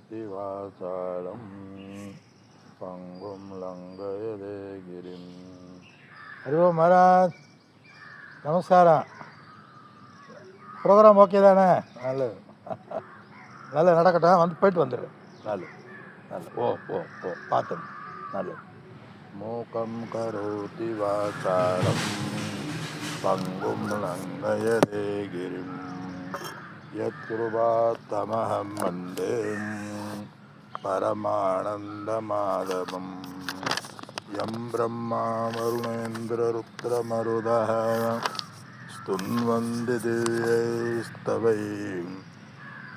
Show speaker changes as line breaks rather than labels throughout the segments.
वाचालं पंगुं लंघयते गिरिं. हरि ओम महाराज, நமஸ்காரம். Program okay தானே? நல்லது, நல்லது நடக்கட்டும். வந்து போயிட்டு வந்துடு. நல்லது, நல்லது. ஓ ஓ ஓ பார்த்து நல்லது. மூக்கம் கரோதி வாசாரம் பங்கும் லங்கயதே கிரிம் யத்கிருபாத்தமஹம் வந்தே பரமானந்தமாதவம். யம் பிரம்மா வருணேந்திர ருத்ரமருதः स्तुन्वन्ति दिव्यैस्तवैः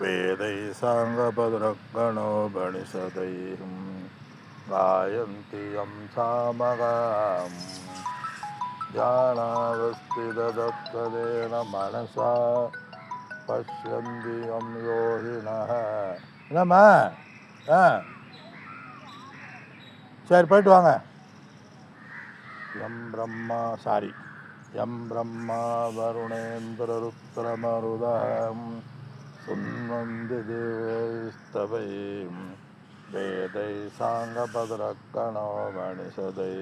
वेदैः साङ्गपदरगणोपनिषदैः गायन्ति यं सामगाम् ध्यानावस्थितदत्तदेन मनसा पश्यन्ति यं योगिनः. என்னம்மா? சரி போயிட்டு வாங்க. யம் பிரம்மா வருணேந்திர ருத்ரமருதம் சுன்வந்தி தேவைஸ்தவை வேதை சாங்கபதரக்கணோ மணிஷதை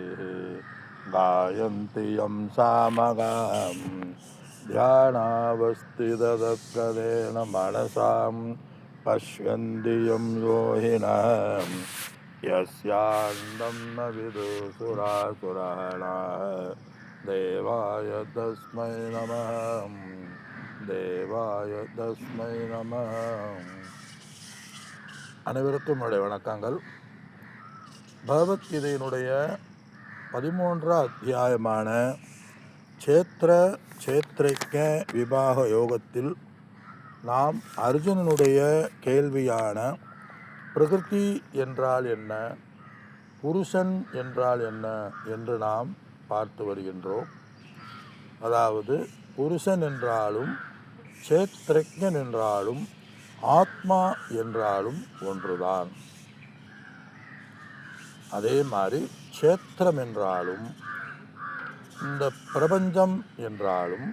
காயந்தி யம் சாமகாம் தியானாவஸ்திததத்கதேன மனசாம் பஷ்யந்தி யம் யோகினம் யஸ்யாந்தம் ந விதுசுராசுரஹணா தேவாய தஸ்மை நமः, தேவாய தஸ்மை நமः. அனைவருக்கும் என்னுடைய வணக்கங்கள். பகவத்கீதையினுடைய 13வது அத்தியாயமான சேத்ரைக்க விபாக யோகத்தில் நாம் அர்ஜுனனுடைய கேள்வியான பிரகிருதி என்றால் என்ன, புருஷன் என்றால் என்ன என்று நாம் பார்த்து வருகின்றோம். அதாவது புருஷன் என்றாலும் சேத்ரஜன் என்றாலும் ஆத்மா என்றாலும் ஒன்றுதான். அதே மாதிரி சேத்திரம் என்றாலும் இந்த பிரபஞ்சம் என்றாலும்,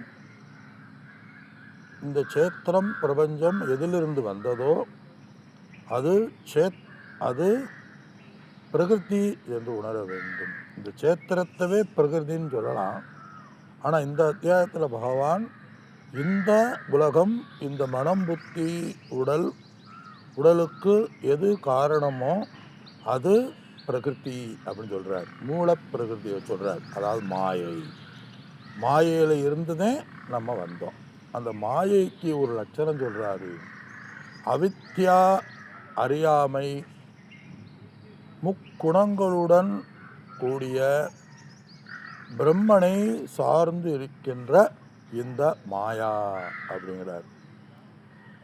இந்த சேத்திரம் பிரபஞ்சம் எதிலிருந்து வந்ததோ அது பிரகிருதி என்று உணர வேண்டும். இந்த சேத்திரத்தவே பிரகிருதின்னு சொல்லலாம். ஆனால் இந்த அத்தியாயத்தில் பகவான் இந்த உலகம், இந்த மனம், புத்தி, உடலுக்கு எது காரணமோ அது பிரகிருதி அப்படின்னு சொல்கிறார். மூல பிரகிருதியை சொல்கிறார். அதாவது மாயையில் இருந்துதான் நம்ம வந்தோம். அந்த மாயைக்கு ஒரு லட்சணம் சொல்கிறாரு. அவித்யா, அறியாமை, முக்குணங்களுடன் கூடிய பிரம்மனை சார்ந்து இருக்கின்ற இந்த மாயா அப்படிங்கிறார்.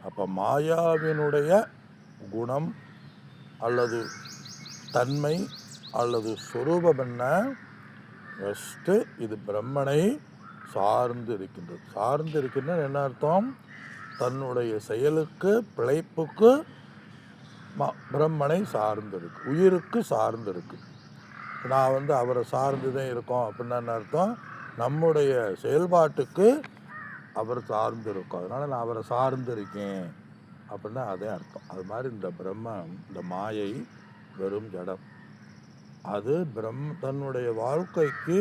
அப்போ மாயாவினுடைய குணம் அல்லது தன்மை அல்லது சொரூபம் என்ன? ஃபஸ்ட்டு இது பிரம்மனை சார்ந்து இருக்கின்றது. சார்ந்து இருக்கின்றது என்ன அர்த்தம்? தன்னுடைய செயலுக்கு, பிழைப்புக்கு பிரம்மனை சார்ந்து இருக்கு, உயிருக்கு சார்ந்து இருக்கு. நான் அவரை சார்ந்து தான் இருக்கோம் அப்படின்னா என்ன அர்த்தம்? நம்முடைய செயல்பாட்டுக்கு அவர் சார்ந்து இருக்கும். அதனால் நான் அவரை சார்ந்து இருக்கேன் அப்படின்னா அதே அர்த்தம். அது மாதிரி இந்த பிரம்மம், இந்த மாயை வெறும் ஜடம். அது தன்னுடைய வாழ்க்கைக்கு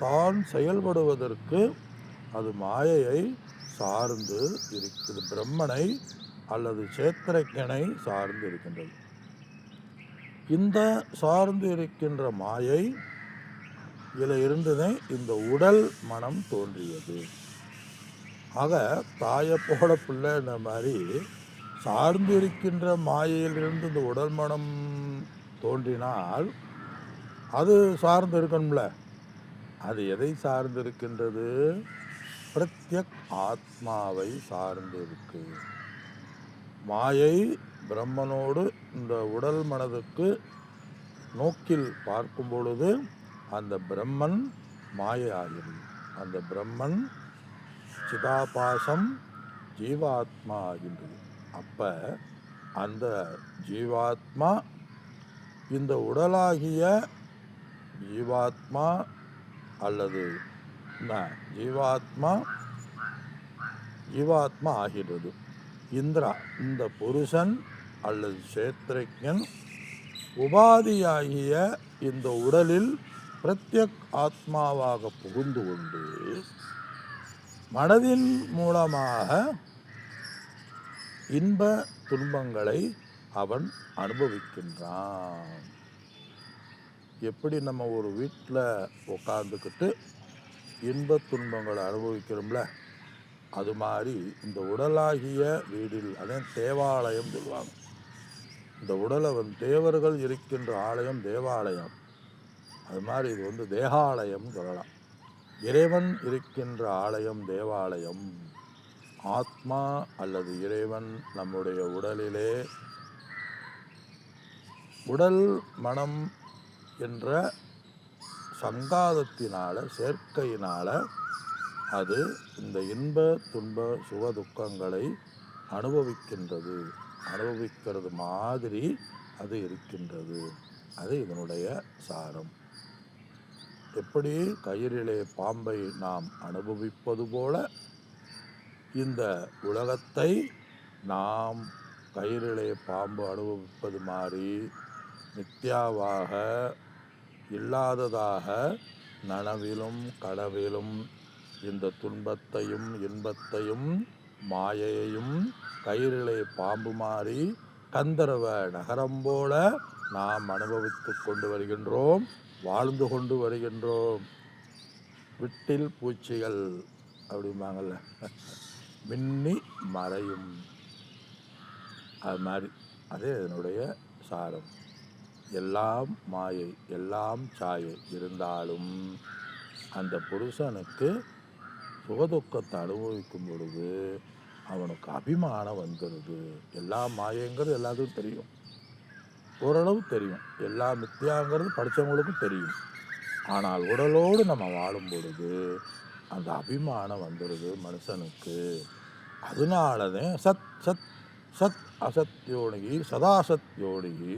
தான் செயல்படுவதற்கு அது மாயையை சார்ந்து இருக்குது. பிரம்மனை அல்லது சேத்திரக்கனை சார்ந்து இருக்கின்றது. இந்த சார்ந்து இருக்கின்ற மாயை இதில் இருந்துதான் இந்த உடல் மனம் தோன்றியது. ஆக தாயை போல பிள்ளைன்ற மாதிரி சார்ந்து இருக்கின்ற மாயையிலிருந்து இந்த உடல் மனம் தோன்றினால் அது சார்ந்து இருக்கணும்ல. அது எதை சார்ந்து இருக்கின்றது? பிரத்யக் ஆத்மாவை சார்ந்து இருக்கு. மாயை பிரம்மனோடு இந்த உடல் மனதுக்கு நோக்கில் பார்க்கும் பொழுது அந்த பிரம்மன் மாயை ஆகிறது. அந்த பிரம்மன் சிதாபாசம் ஜீவாத்மா ஆகின்றது. அப்போ அந்த ஜீவாத்மா இந்த உடலாகிய ஜீவாத்மா அல்லது ஜீவாத்மா ஆகிறது. இந்த புருஷன் அல்லது சேத்திரஜன் உபாதியாகிய இந்த உடலில் பிரத்யக் ஆத்மாவாக புகுந்து கொண்டு மனதின் மூலமாக இன்ப துன்பங்களை அவன் அனுபவிக்கின்றான். எப்படி நம்ம ஒரு வீட்டில் உட்காந்துக்கிட்டு இன்ப துன்பங்களை அனுபவிக்கிறோம்ல, அது மாதிரி இந்த உடலாகிய வீடில், அதே தேவாலயம் சொல்லுவாங்க. இந்த உடலை தேவர்கள் இருக்கின்ற ஆலயம் தேவாலயம், அது மாதிரி இது தேகாலயம் சொல்லலாம். இறைவன் இருக்கின்ற ஆலயம் தேவாலயம். ஆத்மா அல்லது இறைவன் நம்முடைய உடலிலே உடல் மனம் என்ற சங்காதத்தினால சேர்க்கையினால அது இந்த இன்ப துன்ப சுக துக்கங்களை அனுபவிக்கின்றது. அனுபவிக்கிறது மாதிரி அது இருக்கின்றது. அது இதனுடைய சாரம். எப்படி கயிறிலே பாம்பை நாம் அனுபவிப்பது போல இந்த உலகத்தை நாம் கயிறிலே பாம்பு அனுபவிப்பது மாதிரி மித்யாவாக இல்லாததாக நனவிலும் கனவிலும் இந்த துன்பத்தையும் இன்பத்தையும் மாயையையும் கயிறிலே பாம்பு மாறி கந்தர்வ நகரம் போல நாம் அனுபவித்து கொண்டு வருகின்றோம், வாழ்ந்து கொண்டு வருகின்றோம். விட்டில் பூச்சிகள் அப்படிம்பாங்கள்ல, மின்னி மறையும், அது மாதிரி. அதே இதனுடைய சாரம். எல்லாம் மாயை, எல்லாம் சாயை இருந்தாலும் அந்த புருஷனுக்கு சுகதுக்கத்தை அனுபவிக்கும் பொழுது அவனுக்கு அபிமானம் வந்துடுது. எல்லாம் மாயங்கிறது எல்லாத்துக்கும் தெரியும், ஓரளவு தெரியும். எல்லாம் மித்தியாங்கிறது படித்தவங்களுக்கும் தெரியும். ஆனால் உடலோடு நம்ம வாழும் பொழுது அந்த அபிமானம் வந்துடுது மனுஷனுக்கு. அதனாலதான் சத் சத் சத் அசத்யோனிகி சதாசத்யோனிகி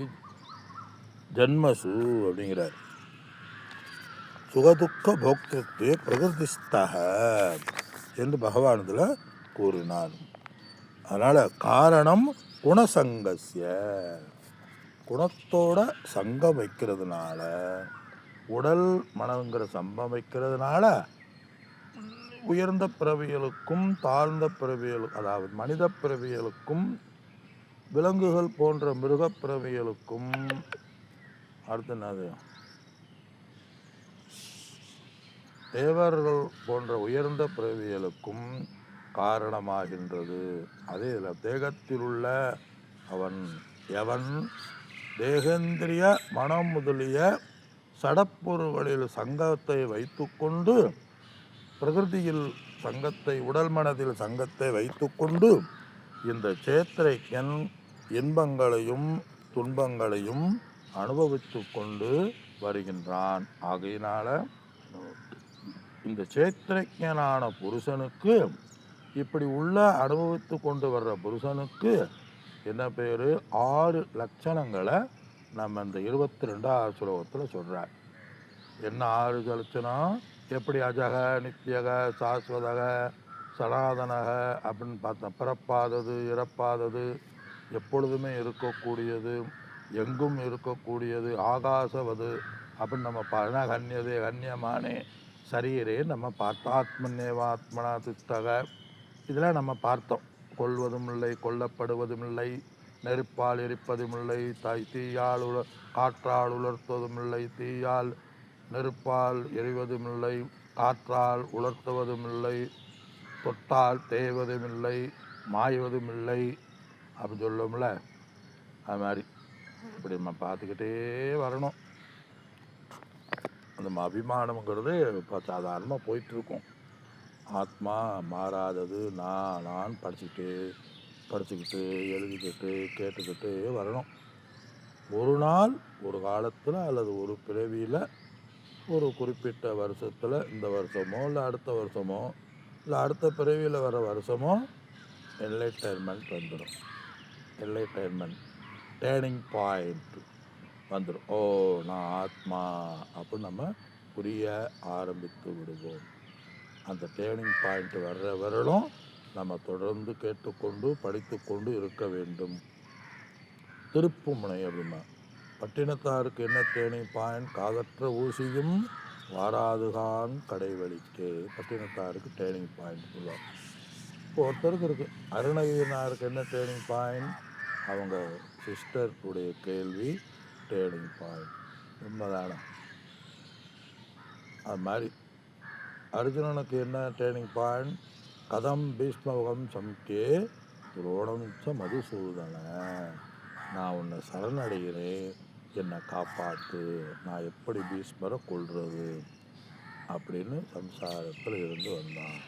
ஜன்மசு அப்படிங்கிறார். சுகதுக்க போக்திருத்வே பிரகிருதிஸ்தக என்று பகவான் இதில் கூறினார். அதனால் காரணம் குணசங்கஸ்ய, குணத்தோட சங்கம் வைக்கிறதுனால, உடல் மனங்கிற சம்பம் வைக்கிறதுனால உயர்ந்த பிறவியலுக்கும் தாழ்ந்த பிறவியலுக்கும், அதாவது மனித பிறவியலுக்கும் விலங்குகள் போன்ற மிருகப் பிறவியலுக்கும், அடுத்து என்னது தேவர்கள் போன்ற உயர்ந்த பிறவியலுக்கும் காரணமாகின்றது. அதே இதில் தேகத்தில் உள்ள அவன் எவன் தேகேந்திரிய மனம் முதலிய சடப்பொருள்களில் சங்கத்தை வைத்து கொண்டு, பிரகிருதியில் சங்கத்தை, உடல் மனதில் சங்கத்தை வைத்து கொண்டு இந்த சேத்திரைக்கன் இன்பங்களையும் துன்பங்களையும் அனுபவித்து கொண்டு வருகின்றான். ஆகையினால இந்த சேத்திரஞனான புருஷனுக்கு, இப்படி உள்ள அனுபவித்து கொண்டு வர்ற புருஷனுக்கு என்ன பேர்? 6 லட்சணங்களை நம்ம இந்த 22வது ஸ்லோகத்தில் சொல்கிறார். என்ன 6 லட்சணம்? எப்படி அஜக நித்தியக சாஸ்வதக சனாதனக அப்படின்னு பார்த்தோம். பிறப்பாதது இறப்பாதது, எப்பொழுதுமே இருக்கக்கூடியது, எங்கும் இருக்கக்கூடியது, ஆகாசவது அப்படின்னு நம்ம கன்யதே கன்யமானே சரீரே நம்ம பார்த்தோம். ஆத்மநேவாத்மனா திஷ்டக இதெல்லாம் நம்ம பார்த்தோம். கொள்வதும் இல்லை, கொல்லப்படுவதும் இல்லை, நெருப்பால் எரிப்பதும் இல்லை, தீயால் காற்றால் உலர்த்துவதும் இல்லை, தீயால் நெருப்பால் எரிவதும் இல்லை, காற்றால் உலர்த்துவதும் இல்லை, தொட்டால் தேய்வதும் இல்லை, மாய்வதும் இல்லை அப்படின்னு சொல்லுவோம்ல. அது மாதிரி இப்படி நம்ம பார்த்துக்கிட்டே வரணும். அந்த அபிமானம்ங்கிறது இப்போ சாதாரணமாக போயிட்டுருக்கோம். ஆத்மா மாறாதது, நான் படிச்சுக்கிட்டு எழுதிக்கிட்டு கேட்டுக்கிட்டு வரணும். ஒரு நாள் ஒரு காலத்தில் அல்லது ஒரு பிறவியில் ஒரு குறிப்பிட்ட வருஷத்தில், இந்த வருஷமோ இல்லை அடுத்த வருஷமோ இல்லை அடுத்த பிறவியில் வர வருஷமோ என்லைட்டர்மெண்ட் வந்துடும். என்லைட்டர்மெண்ட் டேர்னிங் பாயிண்ட் வந்துடும். ஓ நான் ஆத்மா அப்படின்னு நம்ம புரிய ஆரம்பித்து விடுவோம். அந்த டேர்னிங் பாயிண்ட் வர்ற வரலும் நம்ம தொடர்ந்து கேட்டுக்கொண்டு படித்து கொண்டு இருக்க வேண்டும். திருப்புமுனை அப்படிமா. பட்டினத்தாருக்கு என்ன டேர்னிங் பாயிண்ட்? காதற்ற ஊசியும் வாராதுகான் கடைவழிக்கே. பட்டினத்தாருக்கு டேர்னிங் பாயிண்ட் சொல்லுவார். இப்போ ஒருத்தருக்கு இருக்குது. அருணகிரினாருக்கு என்ன டேர்னிங் பாயிண்ட்? அவங்க சிஸ்டர் உடைய கேள்வி டேர்னிங் பாயிண்ட். உண்மைதானே? அது மாதிரி அர்ஜுனனுக்கு என்ன டேர்னிங் பாயிண்ட்? கதம் பீஷ்மகம் சம்கே துரோணம் மதுசூதன. நான் உன்னை சரணடைகிறேன், என்னை காப்பாற்று, நான் எப்படி பீஷ்மரை கொள்வது அப்படின்னு சம்சாரத்தில் இருந்து வந்தான்.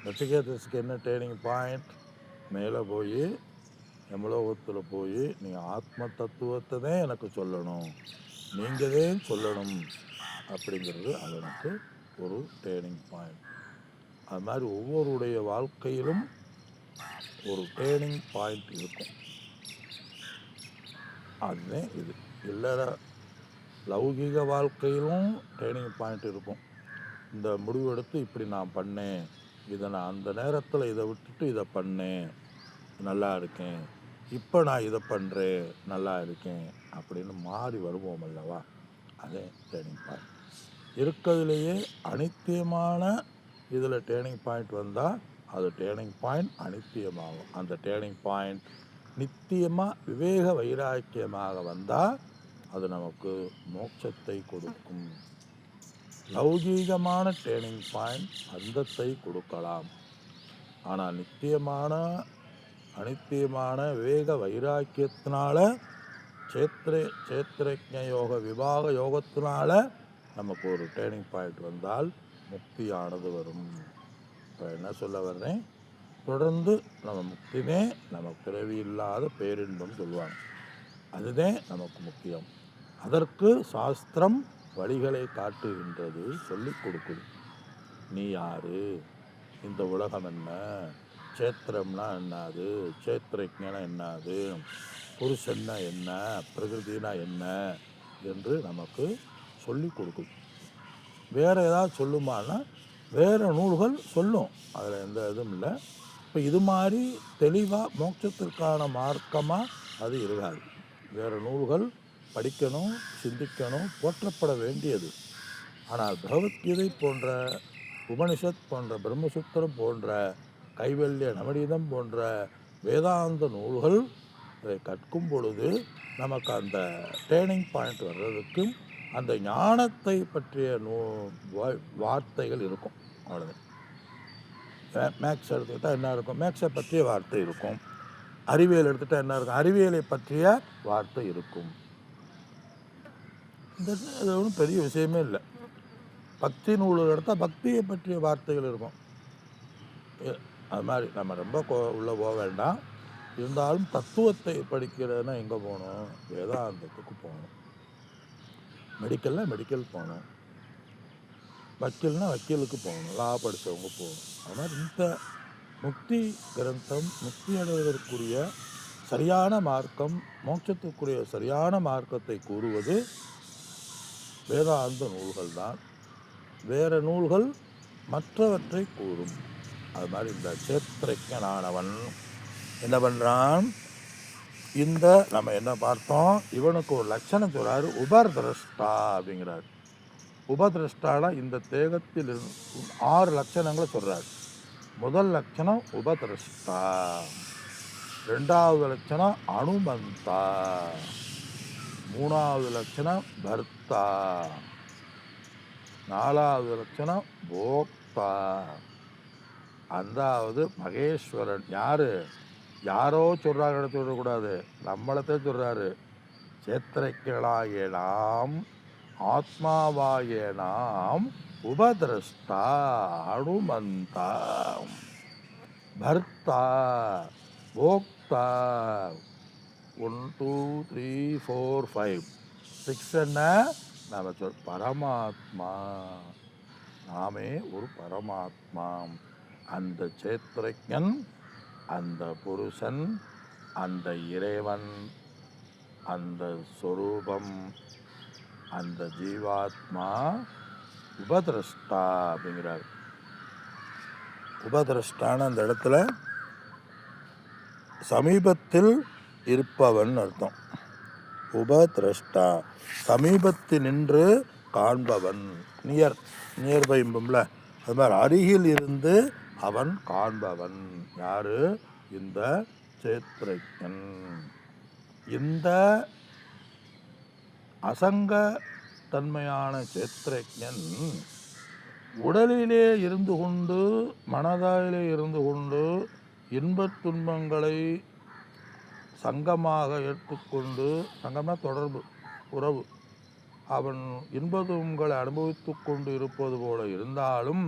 நச்சிகேதஸுக்கு என்ன டேர்னிங் பாயிண்ட்? மேலே போய் எமலோகத்தில் போய் நீங்கள் ஆத்ம தத்துவத்தை தான் எனக்கு சொல்லணும், நீங்கள் தான் சொல்லணும் அப்படிங்கிறது அவனுக்கு ஒரு டேர்னிங் பாயிண்ட். அது மாதிரி ஒவ்வொருடைய வாழ்க்கையிலும் ஒரு டேர்னிங் பாயிண்ட் இருக்கும். அதுதான் இது. இல்லற லௌகீக வாழ்க்கையிலும் டேர்னிங் பாயிண்ட் இருக்கும். இந்த முடிவெடுத்து இப்படி நான் பண்ணேன், இதை நான் அந்த நேரத்தில் இதை விட்டுட்டு இதை பண்ணேன், நல்லா இருக்கேன், இப்போ நான் இதை பண்ணுறேன், நல்லா இருக்கேன் அப்படின்னு மாறி வருவோம் அல்லவா? அதே டேர்னிங் பாயிண்ட். இருக்கிறதுலையே அனித்தியமான இதில் டேர்னிங் பாயிண்ட் வந்தால் அது டேர்னிங் பாயிண்ட் அனித்தியமாகும். அந்த டேர்னிங் பாயிண்ட் நித்தியமாக விவேக வைராக்கியமாக வந்தால் அது நமக்கு மோட்சத்தை கொடுக்கும். லௌகீகமான டேர்னிங் பாயிண்ட் பந்தத்தை கொடுக்கலாம். ஆனால் நித்தியமான அனித்தியமான விவேக வைராக்கியத்தினால சேத்திரஜ்ஞ யோக விவாக யோகத்தினால நமக்கு ஒரு டேர்னிங் பாயிண்ட் வந்தால் முக்தியானது வரும். இப்போ என்ன சொல்ல வர்றேன்? தொடர்ந்து நம்ம முக்தினே நமக்கு பிறவி இல்லாத பேரின்பம் சொல்லுவாங்க. அதுதான் நமக்கு முக்கியம். அதற்கு சாஸ்திரம் வழிகளை காட்டுகின்றது, சொல்லிக் கொடுக்குது. நீ யாரு, இந்த உலகம் என்ன, சேத்திரம்னா என்னது, சேத்திரஜ்ஞனா என்னது, புருஷன்னா என்ன, பிரகிருதினா என்ன என்று நமக்கு சொல்லி கொடுக்குது. வேறு ஏதாவது சொல்லுமானா வேறு நூல்கள் சொல்லும், அதில் எந்த இதுவும் இல்லை. இப்போ இது மாதிரி தெளிவாக மோட்சத்திற்கான மார்க்கமாக அது இருக்காது. வேறு நூல்கள் படிக்கணும், சிந்திக்கணும், போற்றப்பட வேண்டியது. ஆனால் பகவத்கீதை போன்ற, உபனிஷத் போன்ற, பிரம்மசூத்திரம் போன்ற, கைவல்ய நவநீதம் போன்ற வேதாந்த நூல்கள் அதை கற்கும் பொழுது நமக்கு அந்த டேர்னிங் பாயிண்ட் வர்றதுக்கும் அந்த ஞானத்தை பற்றிய வார்த்தைகள் இருக்கும். அவ்வளோதான். மேக்ஸ் எடுத்துக்கிட்டால் என்ன இருக்கும்? மேக்ஸை பற்றிய வார்த்தை இருக்கும். அறிவியல் எடுத்துகிட்டால் என்ன இருக்கும்? அறிவியலை பற்றிய வார்த்தை இருக்கும். இந்த இது ஒன்றும் பெரிய விஷயமே இல்லை. பக்தி நூல்கள் எடுத்தால் பக்தியை பற்றிய வார்த்தைகள் இருக்கும். அது மாதிரி நம்ம ரொம்ப உள்ளே போக வேண்டாம். இருந்தாலும் தத்துவத்தை படிக்கிறதுனா எங்கே போகணும்? வேதாந்தத்துக்கு போகணும். மெடிக்கலில் மெடிக்கல் போகணும், வக்கீல்னா வக்கீலுக்கு போகணும், லா படித்தவங்க போகணும். அது மாதிரி இந்த முக்தி கிரந்தம், முக்தி அடைவதற்குரிய சரியான மார்க்கம், மோட்சத்துக்குரிய சரியான மார்க்கத்தை கூறுவது வேதாந்த நூல்கள் தான். வேறு நூல்கள் மற்றவற்றை கூறும். அது மாதிரி இந்த சேத்திரஜ்ஞனானவன் என்ன பண்ணுறான்? இந்த நம்ம என்ன பார்த்தோம்? இவனுக்கு ஒரு லட்சணம் சொல்கிறாரு, உபதிரஷ்டா அப்படிங்கிறார். உபதிரஷ்டால இந்த தேகத்தில் 6 லட்சணங்களை சொல்கிறார். முதல் லட்சணம் உபதிரஷ்டா, 2வது லட்சணம் அனுமந்தா, 3வது லட்சணம் பர்த்தா, 4வது லட்சணம் போக்தா, 5வது மகேஸ்வரன். யாரோ சொல்கிறாங்க, எடுத்து விடக்கூடாது, நம்மளத்தை சொல்கிறாரு. சேத்திரக்களாகிய நாம், ஆத்மாவாகிய நாம் உபதிரஷ்டா, அனுமந்தா, பர்த்தா, போக்தா. 1 2 3 4 5 6 என்ன? நம்ம பரமாத்மா. நாமே ஒரு பரமாத்மா. அந்த சேத்திரஜன், அந்த புருஷன், அந்த இறைவன், அந்த சொரூபம், அந்த ஜீவாத்மா உபதிரஷ்டா அப்படிங்கிறார். உபதிரஷ்டான அந்த இடத்துல சமீபத்தில் இருப்பவன் அர்த்தம். உபதிரஷ்டா சமீபத்தில் நின்று காண்பவன், நியர்பை என்போம்ல, அது மாதிரி அருகில் இருந்து அவன் காண்பவன். யாரு? இந்த சேத்ரஜன். இந்த அசங்க தன்மையான சேத்ரஜன் உடலிலே இருந்து கொண்டு, மனதிலே இருந்து கொண்டு இன்பத் துன்பங்களை சங்கமாக ஏற்றுக்கொண்டு, சங்கம்னா தொடர்பு, உறவு, அவன் இன்ப துன்பங்களை அனுபவித்து கொண்டு இருப்பது போல இருந்தாலும்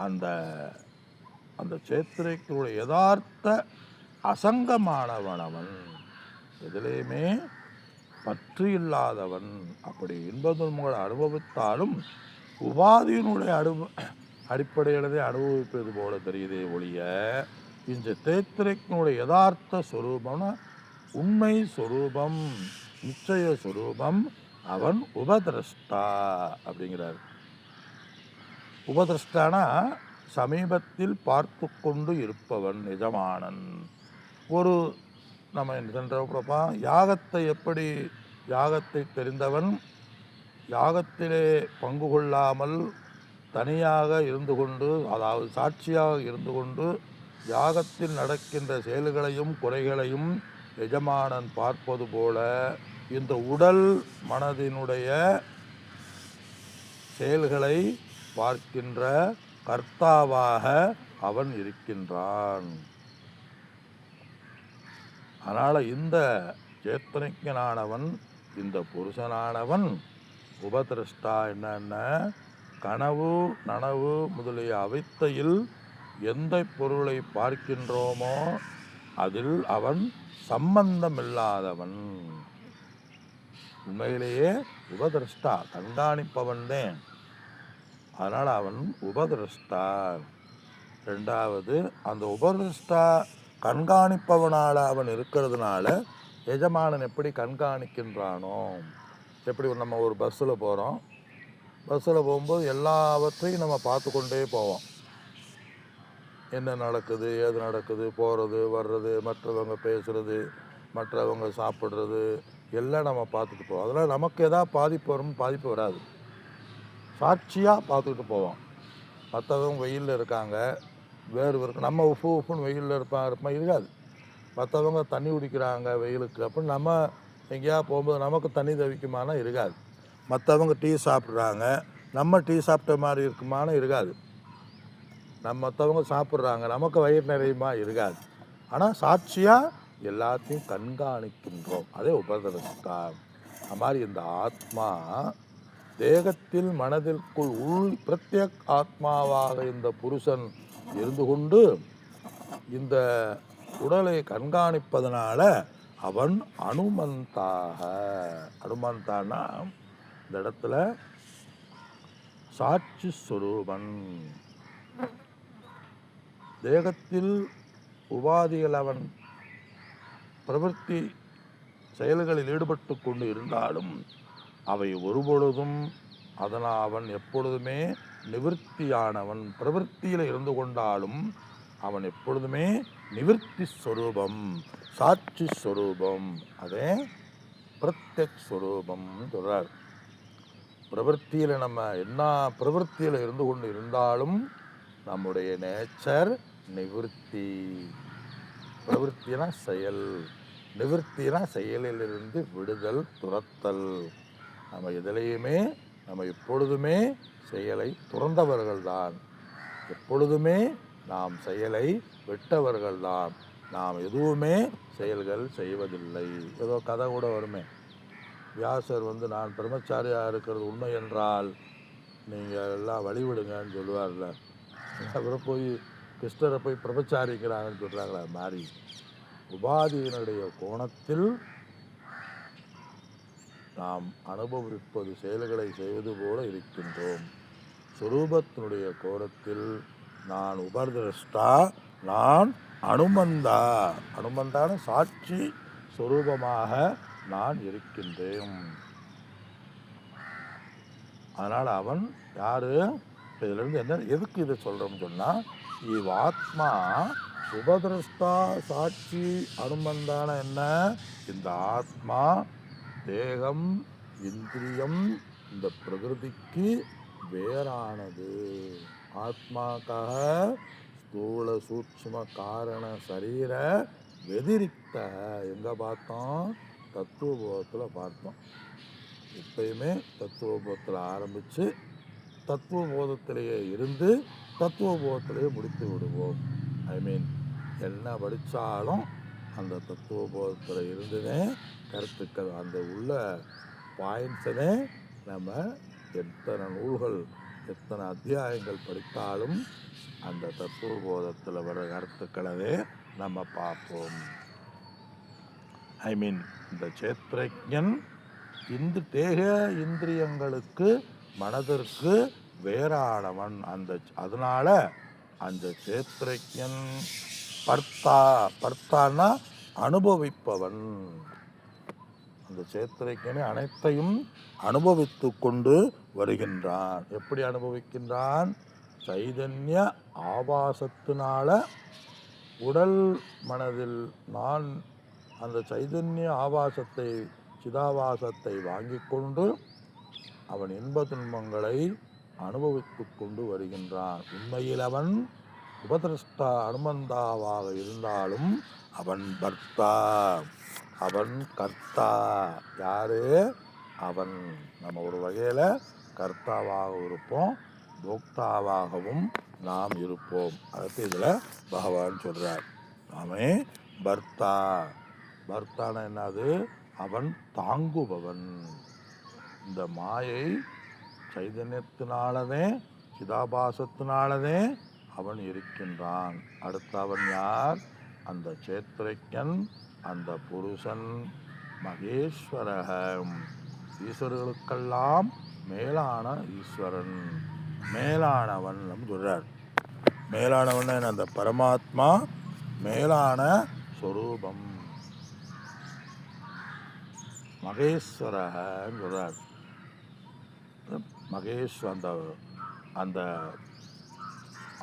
அந்த அந்த சேத்திரைக்குடைய யதார்த்த அசங்கமானவன். அவன் எதிலேயுமே பற்று இல்லாதவன். அப்படி இன்ப துன்பங்களை அனுபவித்தாலும் உபாதியினுடைய அடிப்படையிலே அனுபவிப்பது போல தெரியுதே ஒழிய, இந்த சேத்திரைக்கினுடைய யதார்த்த சொரூபம்னா உண்மை சொரூபம், நிச்சய சொரூபம் அவன் உபதிரஷ்டா அப்படிங்கிறார். உபதிரஷ்டானா சமீபத்தில் பார்த்து கொண்டு இருப்பவன், எஜமானன். ஒரு நம்ம சென்றப்பா யாகத்தை எப்படி, யாகத்தை தெரிந்தவன் யாகத்திலே பங்கு கொள்ளாமல் தனியாக இருந்து கொண்டு, அதாவது சாட்சியாக இருந்து கொண்டு யாகத்தில் நடக்கின்ற செயல்களையும் குறைகளையும் எஜமானன் பார்ப்பது போல இந்த உடல் மனதினுடைய செயல்களை பார்க்கின்ற கர்த்தாவாக அவன் இருக்கின்றான். அதனால் இந்த சேத்தனைக்கனானவன், இந்த புருஷனானவன் உபதிரஷ்டா. என்னென்ன கனவு நனவு முதலிய அவித்தையில் எந்த பொருளை பார்க்கின்றோமோ அதில் அவன் சம்பந்தமில்லாதவன். உண்மையிலேயே உபதிரஷ்டா, கண்காணிப்பவன் தான். அதனால் அவன் உபதிரஷ்டா. ரெண்டாவது, அந்த உபதிரஷ்டா கண்காணிப்பவனால் அவன் இருக்கிறதுனால எஜமானன் எப்படி கண்காணிக்கின்றானோ, எப்படி நம்ம ஒரு பஸ்ஸில் போகிறோம், பஸ்ஸில் போகும்போது எல்லாவற்றையும் நம்ம பார்த்து கொண்டே போவோம். என்ன நடக்குது, ஏது நடக்குது, போகிறது வர்றது, மற்றவங்க பேசுகிறது, மற்றவங்க சாப்பிட்றது எல்லாம் நம்ம பார்த்துட்டு போவோம். அதனால் நமக்கு எதாவது பாதிப்பு வரும், பாதிப்பு வராது. சாட்சியாக பார்த்துக்கிட்டு போவோம். மற்றவங்க வெயிலில் இருக்காங்க, வேறு இருக்கு, நம்ம உப்புன்னு வெயிலில் இருப்போம் இருக்காது. மற்றவங்க தண்ணி குடிக்கிறாங்க வெயிலுக்கு அப்படின்னு நம்ம எங்கேயா போகும்போது நமக்கு தண்ணி தவிக்குமானா இருக்காது. மற்றவங்க டீ சாப்பிட்றாங்க, நம்ம டீ சாப்பிட்ட மாதிரி இருக்குமானா இருக்காது. மற்றவங்க சாப்பிட்றாங்க, நமக்கு வயிறு நிறையுமா இருக்காது. ஆனால் சாட்சியாக எல்லாத்தையும் கண்காணிக்கின்றோம். அதே உபதிரஷ்டா. அது மாதிரி இந்த ஆத்மா தேகத்தில் மனதிற்குள் பிரத்யேக் ஆத்மாவாக இந்த புருஷன் இருந்து கொண்டு இந்த உடலை கண்காணிப்பதனால அவன் அனுமந்தாக. அனுமந்தானா இந்த இடத்துல சாட்சி ஸ்வரூபன். தேகத்தில் உபாதிகள் அவன் பிரவൃத்தி செயல்களில் ஈடுபட்டு கொண்டு இருந்தாலும் அவை ஒருபொழுதும் அதனால் அவன் எப்பொழுதுமே நிவர்த்தியானவன். பிரவൃத்தியில் இருந்து கொண்டாலும் அவன் எப்பொழுதுமே நிவர்த்தி ஸ்வரூபம், சாட்சி ஸ்வரூபம். அதே பிரத்யக் ஸ்வரூபம் சொல்றார். பிரவൃத்தியில் நம்ம என்ன பிரவൃத்தியில் இருந்து கொண்டு இருந்தாலும் நம்முடைய நேச்சர் நிவர்த்தி. பிரவൃத்தினா செயல், நிவர்த்தினா செயலிலிருந்து விடுதல், துரத்தல். நம்ம எதிலையுமே நம்ம எப்பொழுதுமே செயலை துறந்தவர்கள்தான். எப்பொழுதுமே நாம் செயலை விட்டவர்கள்தான். நாம் எதுவுமே செயல்கள் செய்வதில்லை. ஏதோ கதை கூட வருமே, வியாசர் நான் பிரம்மச்சாரியாக இருக்கிறது உண்மை என்றால் நீங்கள் எல்லாம் வழிவிடுங்கன்னு சொல்லுவார்ல. அப்புறம் போய் கிருஷ்ணரை போய் பிரம்மச்சாரிக்கிறாங்கன்னு சொல்கிறாங்களா. மாதிரி உபாதியினுடைய கோணத்தில் நாம் அனுபவிப்பது செயல்களை செய்வது போல இருக்கின்றோம். சுரூபத்தினுடைய கோணத்தில் நான் உபதிரஷ்டா, நான் அனுமந்தா. அனுமந்தான சாட்சி சுரூபமாக நான் இருக்கின்றேன். அதனால் அவன் யாரு? இதிலிருந்து என்ன எதுக்கு இதை சொல்கிறோம்னு சொன்னால், இவ் ஆத்மா உபதிரஷ்டா சாட்சி அனுமந்தான என்ன, இந்த ஆத்மா தேகம் இந்திரியம் இந்த பிரகிருதிக்கு வேறானது. ஆத்மாக்காக ஸ்தூல சூட்சும காரண சரீர வெதிரிக்த எங்கே பார்த்தோம், தத்துவபோதத்தில் பார்த்தோம். எப்பயுமே தத்துவபோதத்தில் ஆரம்பித்து தத்துவபோதத்திலேயே இருந்து தத்துவபோதத்திலேயே முடித்து விடுவோம். என்ன படித்தாலும் அந்த தத்துவபோதத்தில் இருந்துனே கருத்துக்கள் அந்த உள்ள பாயிண்ட்ஸனே நம்ம எத்தனை நூல்கள் எத்தனை அத்தியாயங்கள் படித்தாலும் அந்த தத்துவபோதத்தில் வர கருத்துக்களவே நம்ம பார்ப்போம். இந்த சேத்ரஜன் இந்த தேக இந்திரியங்களுக்கு மனதிற்கு வேறானவன். அதனால அந்த சேத்ரஜன் பர்த்தான்னா அனுபவிப்பவன். அந்த சேத்திரைக்கனே அனைத்தையும் அனுபவித்து கொண்டு வருகின்றான். எப்படி அனுபவிக்கின்றான்? சைதன்ய ஆபாசத்தினால உடல் மனதில் நான் அந்த சைதன்ய ஆபாசத்தை சிதாபாசத்தை வாங்கி கொண்டு அவன் இன்ப துன்பங்களை அனுபவித்து கொண்டு வருகின்றான். உண்மையில் அவன் உபதிரஷ்டா அனுமந்தாவாக இருந்தாலும் அவன் பர்த்தா, அவன் கர்த்தா. யாரு? அவன். நம்ம ஒரு வகையில் கர்த்தாவாக இருப்போம், போக்தாவாகவும் நாம் இருப்போம். அடுத்து இதில் பகவான் சொல்கிறார், நாமே பர்த்தா. பர்த்தான என்னது? அவன் தாங்குபவன். இந்த மாயை சைதன்யத்தினாலவே சிதாபாசத்தினாலவே அவன் இருக்கின்றான். அடுத்து அவன் யார்? அந்த சேத்திரஜன், அந்த புருஷன், மகேஸ்வரகம். ஈஸ்வரர்களுக்கெல்லாம் மேலான ஈஸ்வரன், மேலானவன் சொல்றார். மேலானவன் அந்த பரமாத்மா மேலான ஸ்வரூபம் மகேஸ்வரகன்னு சொல்றார். அந்த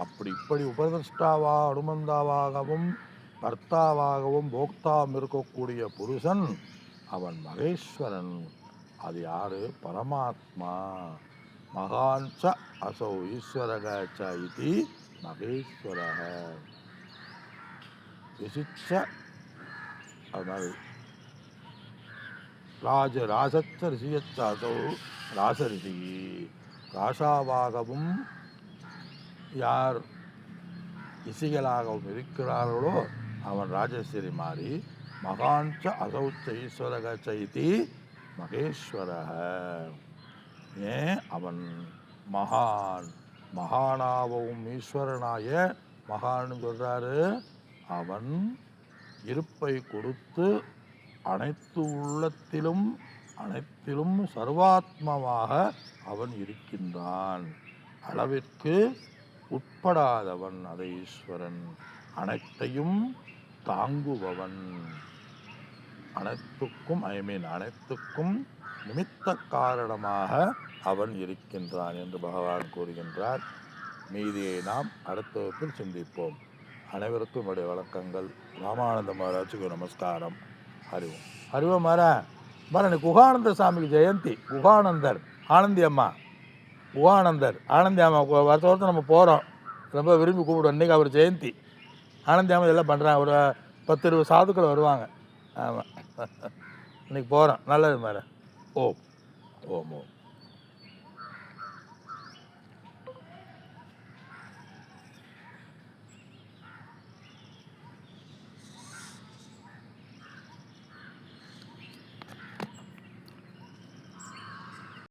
அப்படி இப்படி உபதிஷ்டாவா அனுமந்தாவாகவும் கர்த்தாவாகவும் போக்தாவும் இருக்கக்கூடிய புருஷன் அவன் மகேஸ்வரன். அது யாரு? பரமாத்மா. மகான்ச அசௌ ஈஸ்வரக ச இதி மகேஸ்வரக. விசிச்ச அதனால் ராசச்ச ரிஷியச்ச அசௌ ராசரிஷி. ராசாவாகவும் யார் இசைகளாகவும் இருக்கிறார்களோ அவன் ராஜேஸ்வரி மாறி. மகான்ச அசௌச்ச ஈஸ்வரக சைதி மகேஸ்வரக. ஏன்? அவன் மகான். மகானாகவும் ஈஸ்வரனாய மகான்னு சொல்றாரு. அவன் இருப்பை கொடுத்து அனைத்து உள்ளத்திலும் அனைத்திலும் சர்வாத்மமாக அவன் இருக்கின்றான். அளவிற்கு உட்படாதவன் அதை ஈஸ்வரன். அனைத்தையும் தாங்குபவன். அனைத்துக்கும் அனைத்துக்கும் நிமித்த காரணமாக அவன் இருக்கின்றான் என்று பகவான் கூறுகின்றார். மீதியை நாம் அடுத்த வகுப்பில் சிந்திப்போம். அனைவருக்கும் என்னுடைய வணக்கங்கள். ராமானந்த மகாராஜுக்கு நமஸ்காரம். ஹரிவோம். ஹரிவோம் மாற இன்னைக்கு குகானந்த சாமிக்கு ஜெயந்தி. குகானந்தர் ஆனந்தி அம்மா, குகானந்தர் ஆனந்தி அம்மா வருஷ வருஷம் நம்ம போகிறோம், ரொம்ப விரும்பி கூப்பிடுவோம். இன்றைக்கி அவர் ஜெயந்தி. ஆனந்தி அம்மா இதெல்லாம் பண்ணுறாங்க. ஒரு 10-20 சாதுக்கள் வருவாங்க. ஆமாம், இன்றைக்கி போகிறோம். நல்லது மாற. ஓம் ஓம் ஓம்.